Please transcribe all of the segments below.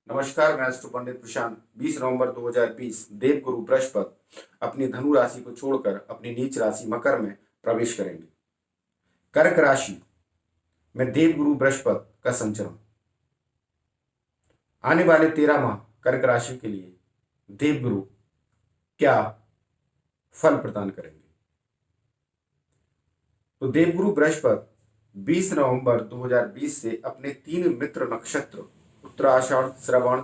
नमस्कार, मैं एस्ट्रो पंडित प्रशांत। 20 नवंबर 2020 देवगुरु बृहस्पति अपनी धनु राशि को छोड़कर अपनी नीच राशि मकर में प्रवेश करेंगे। कर्क राशि में देवगुरु बृहस्पति का संचरण। आने वाले 13 माह कर्क राशि के लिए देवगुरु क्या फल प्रदान करेंगे? तो देवगुरु बृहस्पति 20 नवंबर 2020 से अपने 3 मित्र नक्षत्र उत्तराषाढ़, श्रवण,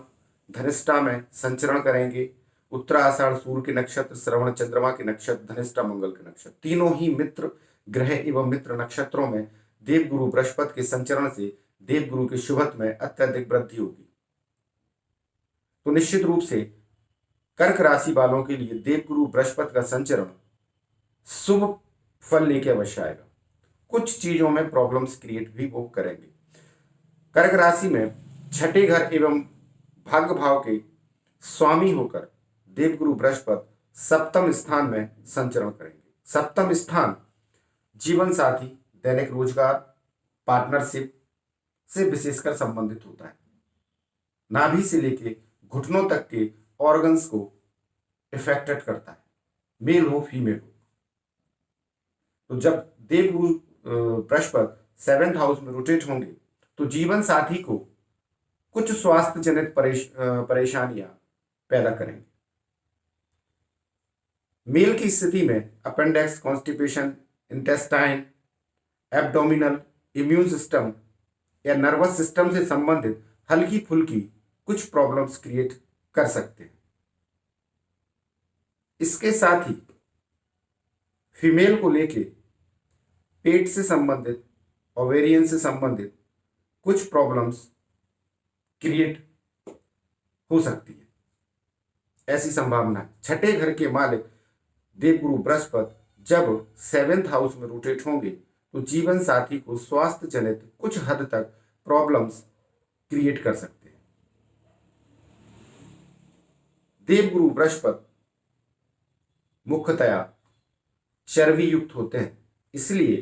धनिष्ठा में संचरण करेंगे। उत्तराषाढ़ सूर्य के नक्षत्र, श्रवण चंद्रमा के नक्षत्र, धनिष्ठा मंगल के नक्षत्र, तीनों ही मित्र ग्रह एवं मित्र नक्षत्रों में देवगुरु बृहस्पति के संचरण से देवगुरु के शुभत्व में अत्यधिक वृद्धि होगी। तो निश्चित रूप से कर्क राशि वालों के लिए देवगुरु बृहस्पति का संचरण शुभ फल लेके अवश्य आएगा। कुछ चीजों में प्रॉब्लम्स क्रिएट भी वो करेंगे। कर्क राशि में छठे घर एवं भाग्य भाव के स्वामी होकर देवगुरु बृहस्पति सप्तम स्थान में संचरण करेंगे। सप्तम स्थान जीवन साथी, दैनिक रोजगार, पार्टनरशिप से विशेषकर संबंधित होता है। नाभि से लेके घुटनों तक के ऑर्गन्स को इफेक्टेड करता है, मेल हो फीमेल हो। तो जब देवगुरु बृहस्पति 7th हाउस में रोटेट होंगे तो जीवन साथी को कुछ स्वास्थ्य जनित परेशानियां पैदा करेंगे। मेल की स्थिति में appendix, constipation, intestine, abdominal, immune system या नर्वस सिस्टम से संबंधित हल्की फुल्की कुछ प्रॉब्लम्स क्रिएट कर सकते हैं। इसके साथ ही फीमेल को लेके पेट से संबंधित, ओवेरियन से संबंधित कुछ प्रॉब्लम्स क्रिएट हो सकती है, ऐसी संभावना है। छठे घर के मालिक देवगुरु बृहस्पति जब 7th हाउस में रोटेट होंगे तो जीवन साथी को स्वास्थ्य जनित कुछ हद तक प्रॉब्लम्स क्रिएट कर सकते हैं। देवगुरु बृहस्पति मुख्यतया चर्बी युक्त होते हैं, इसलिए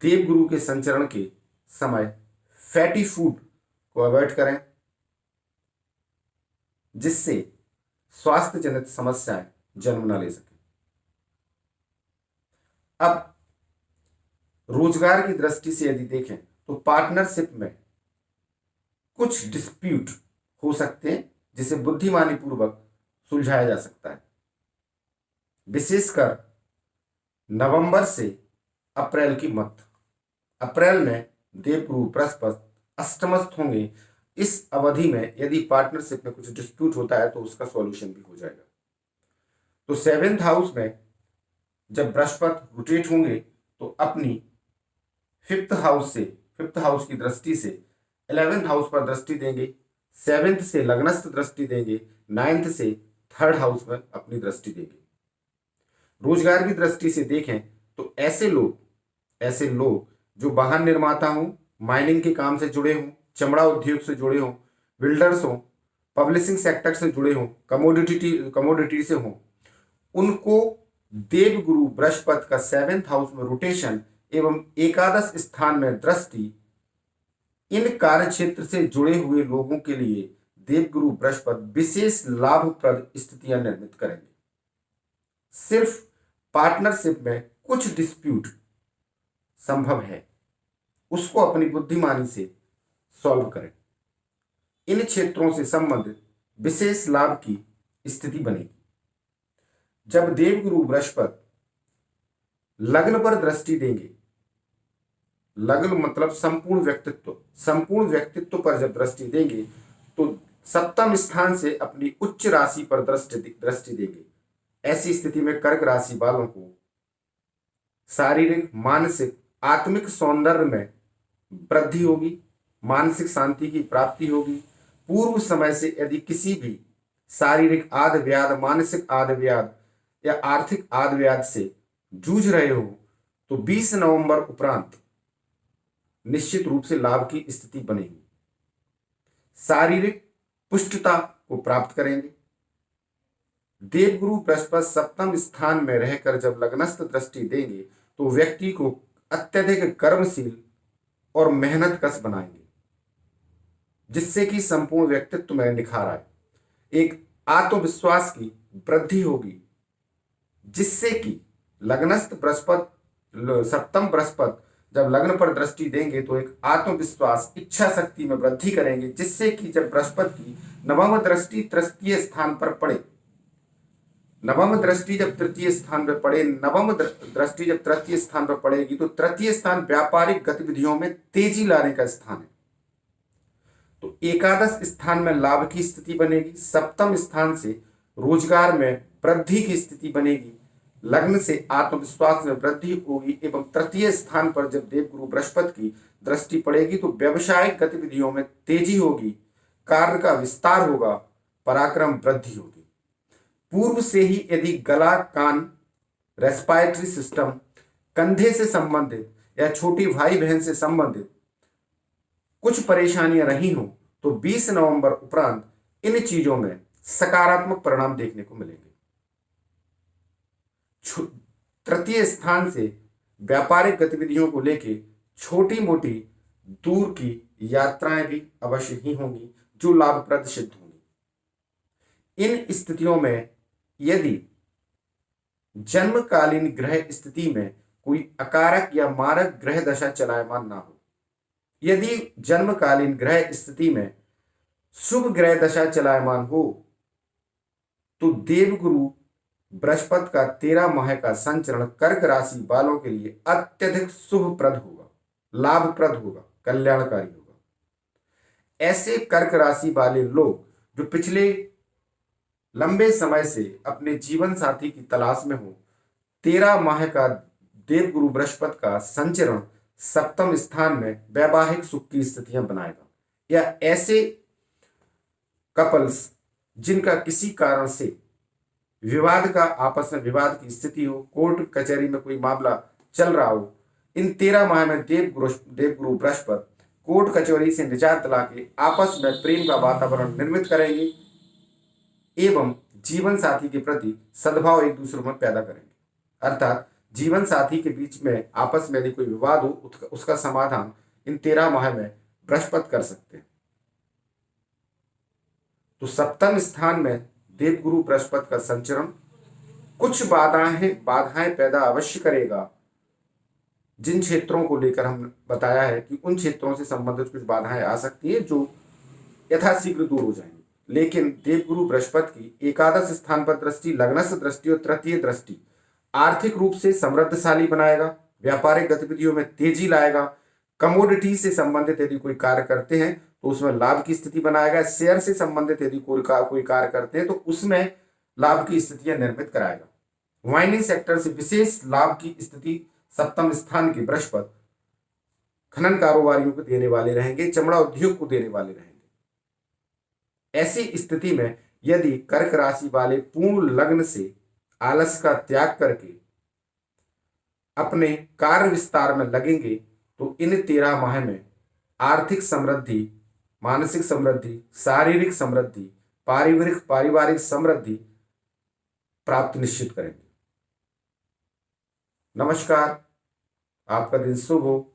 देवगुरु के संचरण के समय फैटी फूड को अवॉइड करें, जिससे स्वास्थ्य जनित समस्याएं जन्म न ले सके। अब रोजगार की दृष्टि से यदि देखें तो पार्टनरशिप में कुछ डिस्प्यूट हो सकते हैं, जिसे बुद्धिमानी पूर्वक सुलझाया जा सकता है। विशेषकर नवंबर से अप्रैल की मध्य, अप्रैल में देवगुरु बृहस्पति अष्टमस्थ होंगे। इस अवधि में यदि पार्टनरशिप में कुछ डिस्प्यूट होता है तो उसका सॉल्यूशन भी हो जाएगा। तो 7th हाउस में जब बृहस्पति रोटेट होंगे तो अपनी 5th हाउस की दृष्टि से 11th हाउस पर दृष्टि देंगे, 7th से लग्नस्थ दृष्टि देंगे, 9th से 3rd हाउस पर अपनी दृष्टि देंगे। रोजगार की दृष्टि से देखें तो ऐसे लोग जो वाहन निर्माता हों, माइनिंग के काम से जुड़े हों, चमड़ा उद्योग से जुड़े हों, बिल्डर्स हों, पब्लिशिंग सेक्टर से जुड़े हों, कमोडिटी से हों, उनको देवगुरु बृहस्पति का 7th हाउस में रोटेशन एवं एकादश स्थान में दृष्टि इन कार्य क्षेत्र से जुड़े हुए लोगों के लिए देवगुरु बृहस्पति विशेष लाभप्रद स्थितियां निर्मित करेंगे। सिर्फ पार्टनरशिप में कुछ डिस्प्यूट संभव है, उसको अपनी बुद्धिमानी से सॉल्व करें। इन क्षेत्रों से संबंधित विशेष लाभ की स्थिति बनेगी। जब देवगुरु बृहस्पति लग्न पर दृष्टि देंगे, लग्न मतलब संपूर्ण व्यक्तित्व पर जब दृष्टि देंगे तो सप्तम स्थान से अपनी उच्च राशि पर दृष्टि देंगे। ऐसी स्थिति में कर्क राशि वालों को शारीरिक, मानसिक, आत्मिक सौंदर्य में वृद्धि होगी, मानसिक शांति की प्राप्ति होगी। पूर्व समय से यदि किसी भी शारीरिक आद व्याध, मानसिक आद व्याध या आर्थिक आद व्याध से जूझ रहे हो तो 20 नवंबर उपरांत निश्चित रूप से लाभ की स्थिति बनेगी। शारीरिक पुष्टता को प्राप्त करेंगे। देवगुरु बृहस्पति सप्तम स्थान में रहकर जब लग्नस्थ दृष्टि देंगे तो व्यक्ति को अत्यधिक कर्मशील और मेहनत कश बनाएंगे। जिससे कि संपूर्ण व्यक्तित्व में निखार आए। एक आत्मविश्वास की वृद्धि होगी, जिससे कि लग्नस्थ बृहस्पति, सप्तम बृहस्पति जब लग्न पर दृष्टि देंगे तो एक आत्मविश्वास, इच्छा शक्ति में वृद्धि करेंगे, जिससे कि जब बृहस्पति की नवम दृष्टि तृतीय स्थान पर पड़े, नवम दृष्टि जब तृतीय स्थान पर पड़े, नवम दृष्टि जब तृतीय स्थान पर पड़ेगी तो तृतीय स्थान व्यापारिक गतिविधियों में तेजी लाने का स्थान है। तो एकादश स्थान में लाभ की स्थिति बनेगी, सप्तम स्थान से रोजगार में वृद्धि की स्थिति बनेगी, लग्न से आत्मविश्वास में वृद्धि होगी एवं तृतीय स्थान पर जब देवगुरु बृहस्पति की दृष्टि पड़ेगी तो व्यवसायिक गतिविधियों में तेजी होगी, कार्य का विस्तार होगा, पराक्रम वृद्धि होगी। पूर्व से ही यदि गला, कान, रेस्पिरेटरी सिस्टम, कंधे से संबंधित या छोटी भाई बहन से संबंधित कुछ परेशानियां रही हो तो 20 नवंबर उपरांत इन चीजों में सकारात्मक परिणाम देखने को मिलेंगे। तृतीय स्थान से व्यापारिक गतिविधियों को लेके छोटी मोटी दूर की यात्राएं भी अवश्य ही होंगी जो लाभप्रद सिद्ध होंगी। इन स्थितियों में यदि जन्मकालीन ग्रह स्थिति में कोई अकारक या मारक ग्रह दशा चलायमान ना हो, यदि जन्मकालीन ग्रह स्थिति में शुभ ग्रह दशा चलायमान हो तो देवगुरु बृहस्पति का 13 माह का संचरण कर्क राशि वालों के लिए अत्यधिक शुभप्रद होगा, लाभप्रद होगा, कल्याणकारी होगा। ऐसे कर्क राशि वाले लोग जो पिछले लंबे समय से अपने जीवन साथी की तलाश में हो, 13 माह का देवगुरु बृहस्पति का संचरण सप्तम स्थान में वैवाहिक सुख की स्थितियां बनाएगा। या ऐसे कपल्स जिनका किसी कारण से विवाद का, आपस में विवाद की स्थिति हो, कोर्ट कचहरी में कोई मामला चल रहा हो, इन 13 माह में देवगुरु बृहस्पति कोर्ट कचहरी से निजात दिला के आपस में प्रेम का वातावरण निर्मित करेंगे एवं जीवन साथी के प्रति सद्भाव एक दूसरे में पैदा करेंगे। अर्थात जीवन साथी के बीच में आपस में यदि कोई विवाद हो उसका समाधान इन 13 माह में बृहस्पति कर सकते हैं। तो सप्तम स्थान में देवगुरु बृहस्पति का संचरण कुछ बाधाएं पैदा अवश्य करेगा। जिन क्षेत्रों को लेकर हम बताया है कि उन क्षेत्रों से संबंधित कुछ बाधाएं आ सकती है जो यथाशीघ्र दूर हो जाएंगी, लेकिन देवगुरु बृहस्पति की एकादश स्थान पर दृष्टि, लग्नस्थ दृष्टि और तृतीय दृष्टि आर्थिक रूप से समृद्धशाली बनाएगा, व्यापारिक गतिविधियों में तेजी लाएगा, कमोडिटी से संबंधित यदि कोई कार्य करते हैं तो उसमें लाभ की स्थिति बनाएगा, शेयर से संबंधित यदि कोई कार्य करते हैं तो उसमें लाभ की स्थितियां निर्मित कराएगा। वाइनिंग सेक्टर से विशेष लाभ की स्थिति सप्तम स्थान की बृहस्पति खनन कारोबारियों को देने वाले रहेंगे, चमड़ा उद्योग को देने वाले रहेंगे। ऐसी स्थिति में यदि कर्क राशि वाले पूर्ण लग्न से आलस का त्याग करके अपने कार्य विस्तार में लगेंगे तो इन 13 माह में आर्थिक समृद्धि, मानसिक समृद्धि, शारीरिक समृद्धि, पारिवारिक समृद्धि प्राप्त निश्चित करेंगे। नमस्कार, आपका दिन शुभ हो।